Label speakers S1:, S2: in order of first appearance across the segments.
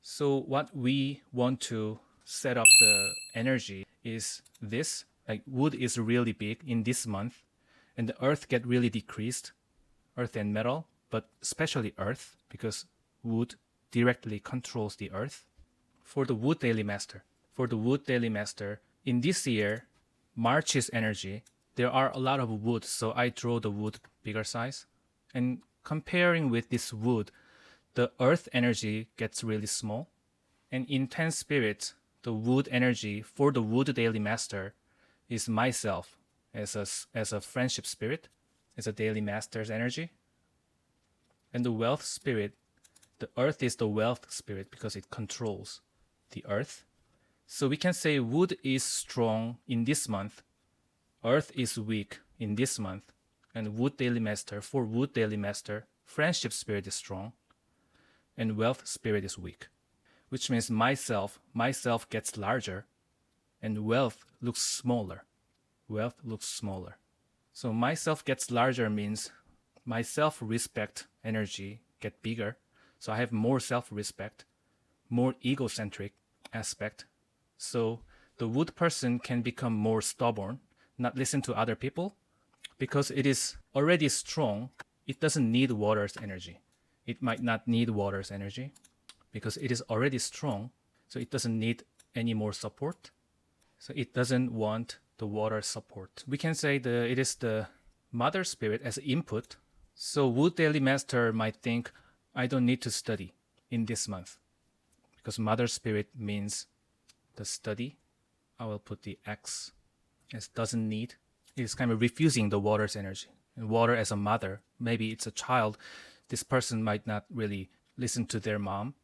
S1: So what we want to set up the energy is this. Like wood is really big in this month, and the earth get really decreased, earth and metal, but especially earth because wood directly controls the earth. For the wood daily master, in this year, March's energy, there are a lot of wood, so I draw the wood bigger size. And comparing with this wood, the earth energy gets really small. And in 10 spirit, the wood energy for the wood daily master is myself as a friendship spirit, as a daily master's energy. And the wealth spirit, the earth is the wealth spirit because it controls the earth. So we can say wood is strong in this month, earth is weak in this month, and wood daily master, for wood daily master, friendship spirit is strong, and wealth spirit is weak, which means myself gets larger, and wealth looks smaller. So myself gets larger means my self-respect energy get bigger. So I have more self-respect, more egocentric aspect. So the wood person can become more stubborn, not listen to other people, because it is already strong. It doesn't need water's energy. It might not need water's energy because it is already strong. So it doesn't need any more support. So it doesn't want the water support. We can say it is the mother spirit as input. So wood daily master might think, I don't need to study in this month because mother spirit means the study. I will put the X as doesn't need. It is kind of refusing the water's energy. And water as a mother, maybe it's a child. This person might not really listen to their mom.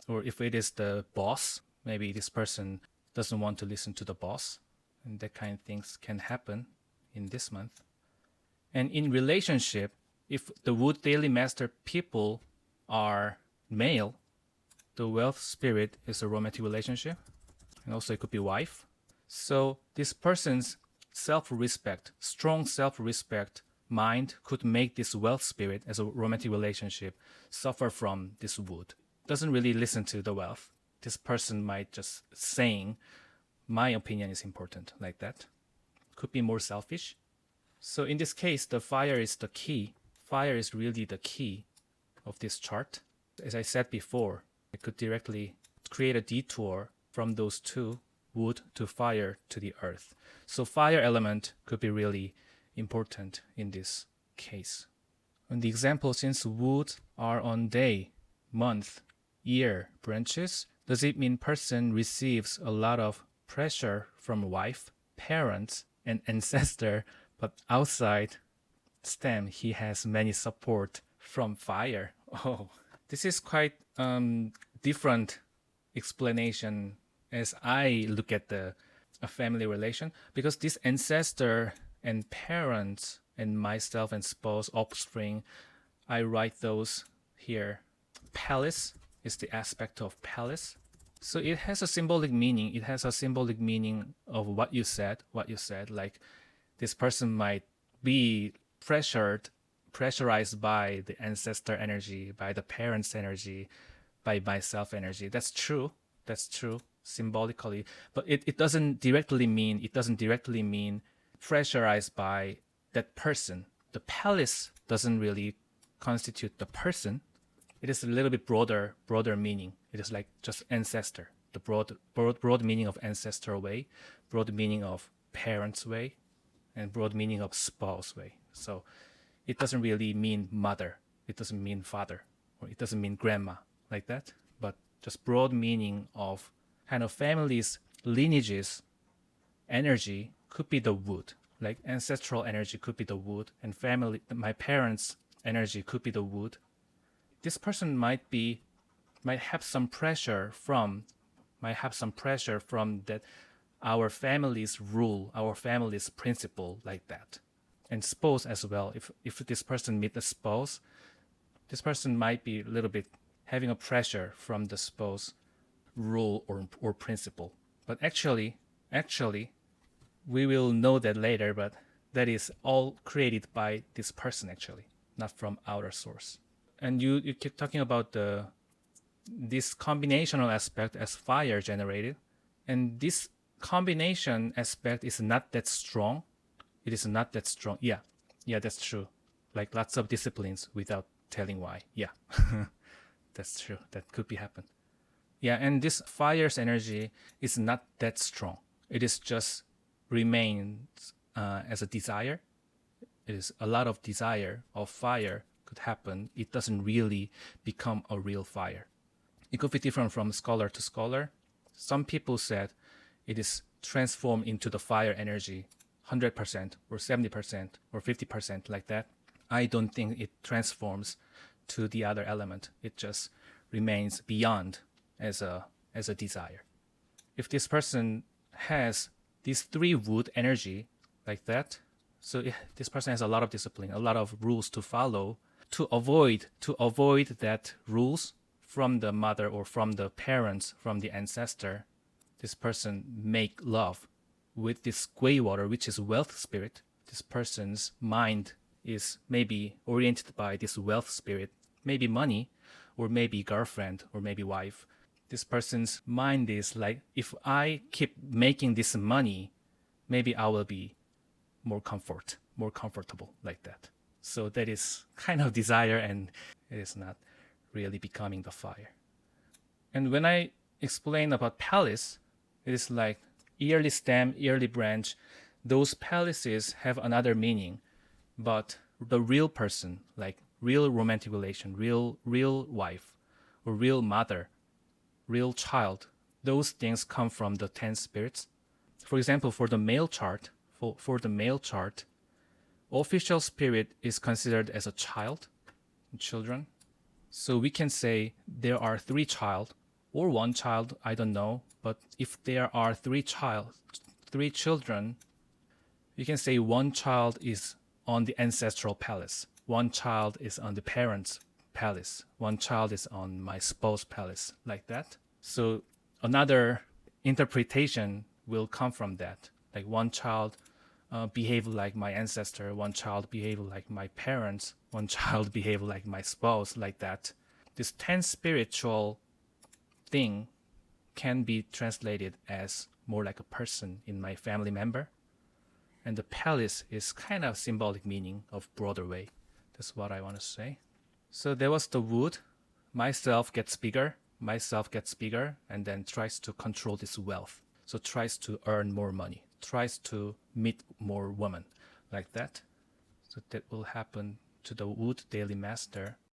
S1: Or if it is the boss, maybe this person doesn't want to listen to the boss. And that kind of things can happen in this month. And in relationship, if the wood daily master people are male, the wealth spirit is a romantic relationship. And also it could be wife. So this person's self-respect, strong self-respect mind could make this wealth spirit as a romantic relationship suffer from this wood. Doesn't really listen to the wealth. This person might just saying, my opinion is important, like that. Could be more selfish. So in this case, the fire is the key. Fire is really the key of this chart. As I said before, I could directly create a detour from those two, wood to fire to the earth. So fire element could be really important in this case. In the example, since wood are on day, month, year branches, does it mean person receives a lot of pressure from wife, parents, and ancestor, but outside stem he has many support from fire? Oh, this is quite different explanation as I look at a family relation, because this ancestor and parents and myself and spouse, offspring, I write those here. Palace is the aspect of palace. So it has a symbolic meaning. It has a symbolic meaning of what you said, like this person might be pressurized by the ancestor energy, by the parents' energy, by myself energy. That's true symbolically, but it doesn't directly mean pressurized by that person. The palace doesn't really constitute the person. It is a little bit broader meaning. It is like just ancestor, the broad meaning of ancestral way, broad meaning of parents way, and broad meaning of spouse way. So it doesn't really mean mother, it doesn't mean father, or it doesn't mean grandma, like that, but just broad meaning of kind of families, lineages, energy could be the wood. Like ancestral energy could be the wood, and family, my parents' energy could be the wood. This person might have some pressure from that our family's rule, our family's principle, like that. And spouse as well. If this person meet a spouse, this person might be a little bit having a pressure from the spouse rule or principle. But actually, we will know that later, but that is all created by this person actually, not from outer source. And you keep talking about the this combinational aspect as fire generated. And this combination aspect is not that strong. It is not that strong. Yeah, that's true. Like lots of disciplines without telling why. Yeah, that's true. That could be happen. Yeah, and this fire's energy is not that strong. It is just remains as a desire. It is a lot of desire of fire could happen. It doesn't really become a real fire. It could be different from scholar to scholar. Some people said it is transformed into the fire energy 100% or 70% or 50% like that. I don't think it transforms to the other element. It just remains beyond as a desire. If this person has these three wood energy like that, so this person has a lot of discipline, a lot of rules to follow to avoid that rules from the mother or from the parents, from the ancestor. This person make love with this gray water, which is wealth spirit. This person's mind is maybe oriented by this wealth spirit, maybe money, or maybe girlfriend, or maybe wife. This person's mind is like, if I keep making this money, maybe I will be more comfortable like that. So that is kind of desire, and it is not really becoming the fire. And when I explain about palace, it is like yearly stem, yearly branch. Those palaces have another meaning, but the real person, like real romantic relation, real wife, or real mother, real child, those things come from the 10 spirits. For example, for the male chart, official spirit is considered as a children. So we can say there are 3 child or 1 child, I don't know, but if there are 3 children, you can say 1 child is on the ancestral palace, 1 child is on the parents' palace, 1 child is on my spouse palace, like that. So another interpretation will come from that. Like 1 child behave like my ancestor, 1 child behave like my parents, 1 child behave like my spouse, like that. This 10 spiritual thing can be translated as more like a person in my family member. And the palace is kind of symbolic meaning of broader way. That's what I want to say. So there was the wood. Myself gets bigger, and then tries to control this wealth. So tries to earn more money, tries to meet more women, like that. So that will happen to the wood daily master.